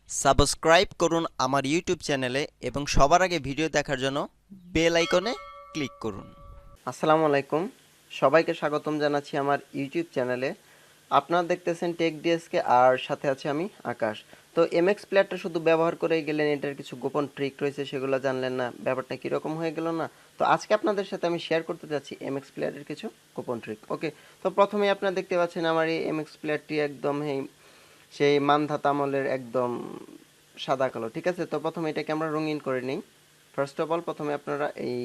Subscribe করুন আমার YouTube চ্যানেলে এবং সবার আগে ভিডিও দেখার জন্য বেল আইকনে ক্লিক করুন। আসসালামু আলাইকুম, সবাইকে স্বাগতম জানাচ্ছি আমার ইউটিউব চ্যানেলে। আপনারা দেখতেছেন টেক ডিএসকে, আর সাথে আছে আমি আকাশ। তো এমএক্স প্লেয়ারটা শুধু ব্যবহার করেই গেলেন, এটার কিছু গোপন ট্রিক রয়েছে, সেগুলো জানলেন না, ব্যাপারটা কীরকম হয়ে গেল না? তো আজকে আপনাদের সাথে আমি শেয়ার করতে যাচ্ছি এমএক্স প্লেয়ারের কিছু গোপন ট্রিক। ওকে, তো প্রথমেই আপনারা দেখতে পাচ্ছেন আমার এই এমএক্স প্লেয়ারটি একদম সেই মানধাত আমলের একদম সাদা কালো। ঠিক আছে, তো প্রথমে এটাকে আমরা রঙিন করে নিই। ফার্স্ট অফ অল প্রথমে আপনারা এই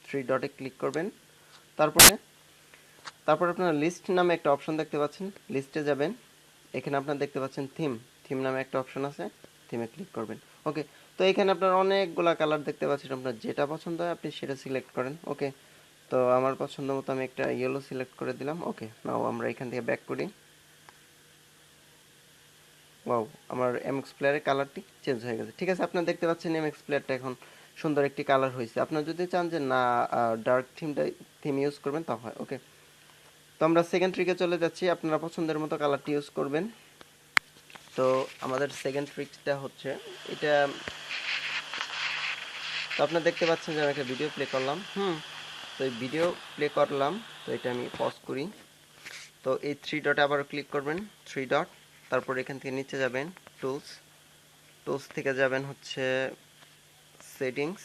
থ্রি ডটে ক্লিক করবেন, তারপরে আপনারা লিস্ট নামে একটা অপশন দেখতে পাচ্ছেন, লিস্টে যাবেন। এখানে আপনারা দেখতে পাচ্ছেন থিম, থিম নামে একটা অপশন আছে, থিমে ক্লিক করবেন। ওকে, তো এখানে আপনারা অনেকগুলা কালার দেখতে পাচ্ছেন, আপনার যেটা পছন্দ হয় আপনি সেটা সিলেক্ট করেন। ওকে, তো আমার পছন্দ মতো আমি একটা ইয়েলো সিলেক্ট করে দিলাম। ওকে, নাও আমরা এখান থেকে ব্যাক করি। ওয়াও, আমার এমএক্স প্লেয়ারের কালারটি চেঞ্জ হয়ে গেছে। ঠিক আছে, আপনারা দেখতে পাচ্ছেন এমএক্স প্লেয়ারটা এখন সুন্দর একটি কালার হয়েছে। আপনারা যদি চান যে না ডার্ক থিম ইউজ করবেন তা হয়। ওকে, তো আমরা সেকেন্ড ট্রিকে চলে যাচ্ছি। আপনারা পছন্দের মতো কালারটি ইউজ করবেন। তো আমাদের সেকেন্ড ট্রিকটা হচ্ছে এটা। তো আপনারা দেখতে পাচ্ছেন যে আমি একটা ভিডিও প্লে করলাম। তো এই ভিডিও প্লে করলাম, তো এটা আমি পজ করি। তো এই থ্রি ডটে আবার ক্লিক করবেন, থ্রি ডট, তারপর এখান থেকে নিচে যাবেন টুলস, টুলস থেকে যাবেন হচ্ছে সেটিংস,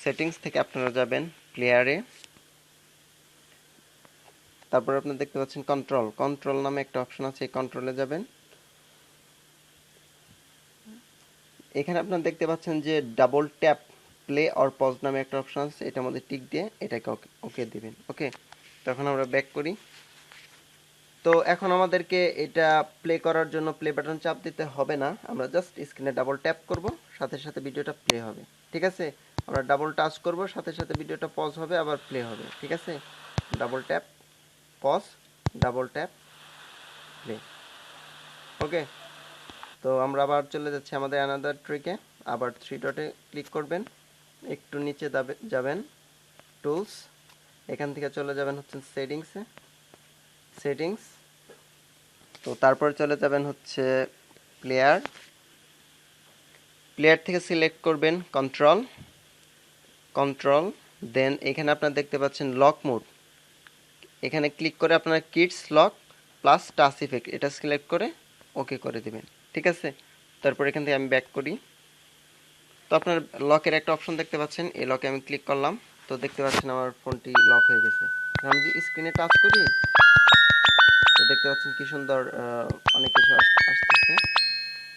সেটিংস থেকে আপনারা যাবেন প্লেয়ারে, তারপর আপনারা দেখতে পাচ্ছেন কন্ট্রোল, কন্ট্রোল নামে একটা অপশন আছে, এই কন্ট্রোলে যাবেন। এখানে আপনারা দেখতে পাচ্ছেন যে double tap play or pause নামে একটা অপশন আছে, এটার মধ্যে টিক দিয়ে এটাকে ওকে দিবেন। ওকে, তখন আমরা ব্যাক করি। তো এখন আমাদেরকে এটা প্লে করার জন্য প্লে বাটন চাপ দিতে হবে না, আমরা জাস্ট স্ক্রিনে ডাবল ট্যাপ করব, সাথে সাথে ভিডিওটা প্লে হবে। ঠিক আছে, আমরা ডাবল টাচ করব, সাথে সাথে ভিডিওটা পজ হবে, আবার প্লে হবে। ঠিক আছে, double tap pause, double tap play. Okay, তো আমরা আবার চলে যাচ্ছি আমাদের অ্যানাদার ট্রিকে। আবার থ্রি ডটে ক্লিক করবেন, একটু নিচে যাবেন টুলস, এখান থেকে চলে যাবেন হচ্ছে সেটিংসে, সেটিংস, তো তারপর চলে যাবেন হচ্ছে প্লেয়ার, প্লেয়ার থেকে সিলেক্ট করবেন কন্ট্রোল, কন্ট্রোল, দেন এখানে আপনারা দেখতে পাচ্ছেন লক মোড, এখানে ক্লিক করে আপনারা kids lock plus touch effect এটা সিলেক্ট করে ওকে করে দিবেন। ঠিক আছে, তারপর এখান থেকে আমি ব্যাক করি। তো আপনার লকের একটা অপশন দেখতে পাচ্ছেন, এই লকে আমি ক্লিক করলাম, তো দেখতে পাচ্ছেন আমার ফোনটি লক হয়ে গেছে। আমি যদি স্ক্রিনে টাচ করি, তো দেখতে পাচ্ছেন কি সুন্দর অনেক কিছু আসতেছে।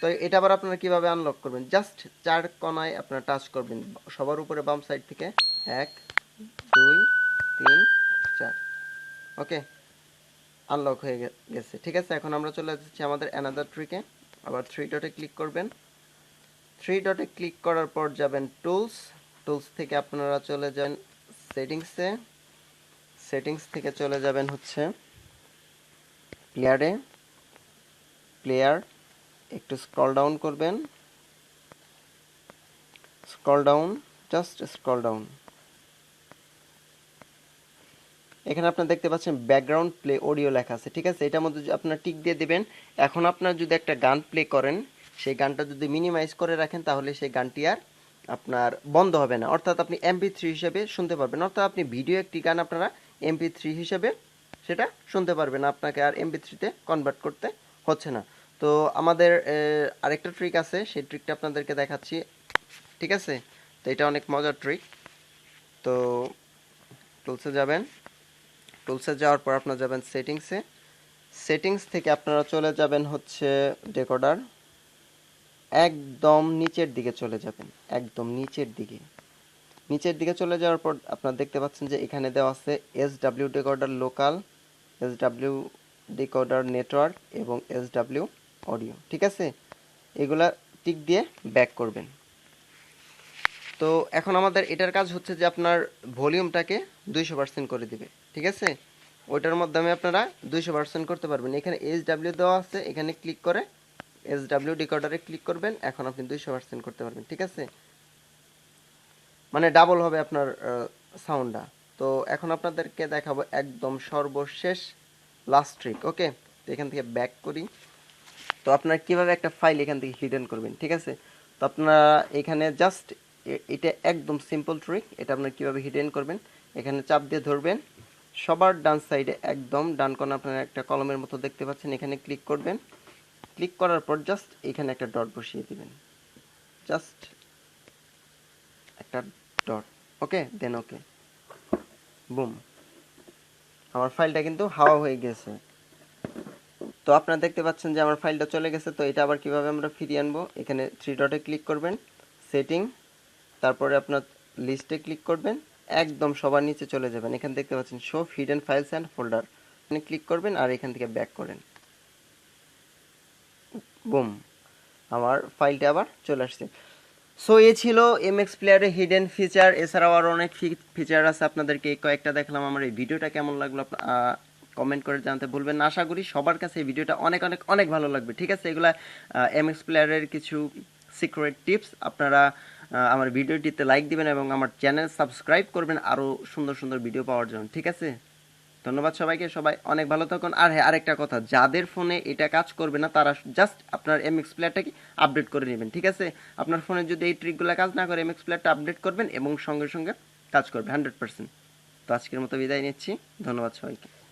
তো এটা আবার আপনারা কিভাবে আনলক করবেন, জাস্ট চার কোণায় আপনারা টাচ করবেন, সবার উপরে বাম সাইড থেকে 1 2 3 4। ওকে, আনলক হয়ে গেছে। ঠিক আছে, এখন আমরা চলে যাচ্ছি আমাদের অ্যানাদার ট্রিকে। আবার থ্রি ডটে ক্লিক করবেন, থ্রি ডটে ক্লিক করার পর যাবেন টুলস, টুলস থেকে আপনারা চলে যান সেটিংসে, সেটিংস থেকে চলে যাবেন হচ্ছে প্লেয়ারে, প্লেয়ার, একটু স্ক্রল ডাউন করবেন, scroll down, just scroll down. এখানে আপনারা দেখতে পাচ্ছেন ব্যাকগ্রাউন্ড প্লে অডিও লেখা আছে। ঠিক আছে, এটার মধ্যে আপনারা টিক দিয়ে দিবেন। এখন আপনারা যদি একটা গান প্লে করেন, সেই গানটা যদি মিনিমাইজ করে রাখেন, তাহলে সেই গানটি আর আপনার বন্ধ হবে না, অর্থাৎ আপনি MP3 হিসেবে শুনতে পারবেন। অর্থাৎ আপনি ভিডিও একটি গান আপনারা MP3 হিসেবে সেটা শুনতে পারবেন, আপনাকে আর MP3-তে কনভার্ট করতে হচ্ছে না। তো আমাদের আরেকটা ট্রিক আছে, সেই ট্রিকটা আপনাদেরকে দেখাচ্ছি। ঠিক আছে, তো এটা অনেক মজার ট্রিক। তো টুলসে যাবেন, টুলসে যাওয়ার পর আপনারা যাবেন সেটিংসে, সেটিংস থেকে আপনারা চলে যাবেন হচ্ছে ডেকোডার, একদম নিচের দিকে চলে যাবেন, একদম নিচের দিকে, নিচের দিকে চলে যাওয়ার পর আপনারা দেখতে পাচ্ছেন যে এখানে দেওয়া আছে SW ডেকোডার লোকাল, SW ডেকোডার নেটওয়ার্ক এবং SW অডিও। ঠিক আছে, এগুলা টিক দিয়ে ব্যাক করবেন। তো এখন আমাদের এটার কাজ হচ্ছে যে আপনার ভলিউমটাকে 200% করে দিবে। ঠিক আছে, ওইটার মাধ্যমে আপনারা 200% করতে পারবেন। এখানে SW দেওয়া আছে, এখানে ক্লিক করে SW ডিকোডারে ক্লিক করবেন, এখন আপনি 200% করতে পারবেন। ঠিক আছে, মানে ডাবল হবে আপনার সাউন্ডটা। তো এখন আপনাদেরকে দেখাবো একদম সর্বশেষ লাস্ট ট্রিক। ওকে, তো এখান থেকে ব্যাক করি, তো আপনারা কিভাবে একটা ফাইল এখান থেকে হিডেন করবেন, ঠিক আছে? তো আপনারা এখানে জাস্ট এটা একদম সিম্পল ট্রিক। এটা আপনারা কিভাবে হিডেন করবেন, এখানে চাপ দিয়ে ধরবেন, সবার ডান সাইডে একদম ডান কোণে আপনারা একটা কলমের মতো দেখতে পাচ্ছেন, এখানে ক্লিক করবেন। ক্লিক করার পর জাস্ট এখানে একটা ডট বসিয়ে দিবেন, জাস্ট একটা ডট, ওকে, দেন ওকে, বুম, আমার ফাইলটা কিন্তু হাওয়া হয়ে গেছে। তো আপনারা দেখতে পাচ্ছেন যে আমার ফাইলটা চলে গেছে। তো এটা আবার কিভাবে আমরা ফিরিয়ে আনবো, এখানে থ্রি ডটে ক্লিক করবেন, সেটিং, তারপরে আপনার লিস্টে ক্লিক করবেন, একদম সবার নিচে চলে যাবেন, এখানে দেখতে পাচ্ছেন show hidden files and folder, এখানে ক্লিক করবেন আর এখান থেকে ব্যাক করেন, বুম, আমার ফাইলটা আবার চলে আসছে। সো এ ছিল এমএক্স প্লেয়ারের হিডেন ফিচার। এছাড়াও আরও অনেক ফিচার আছে, আপনাদেরকে এই কয়েকটা দেখলাম। আমার এই ভিডিওটা কেমন লাগলো কমেন্ট করে জানাতে ভুলবেন না। আশা করি সবার কাছে এই ভিডিওটা অনেক অনেক অনেক ভালো লাগবে, ঠিক আছে? এগুলা এমএক্স প্লেয়ারের কিছু সিক্রেট টিপস। আপনারা আমার ভিডিওটিতে লাইক দিবেন এবং আমার চ্যানেল সাবস্ক্রাইব করবেন আরও সুন্দর সুন্দর ভিডিও পাওয়ার জন্য, ঠিক আছে? ধন্যবাদ সবাইকে, সবাই অনেক ভালো থাকুন। আর হ্যাঁ, আরেকটা কথা, যাদের ফোনে এটা কাজ করবে না তারা জাস্ট আপনার এমএক্স প্লেয়ারটাকে আপডেট করে নেবেন, ঠিক আছে? আপনার ফোনে যদি এই ট্রিকগুলো কাজ না করে এমএক্স প্লেয়ারটা আপডেট করবেন এবং সঙ্গে সঙ্গে কাজ করবে 100%। তো আজকের মতো বিদায় নিচ্ছি, ধন্যবাদ সবাইকে।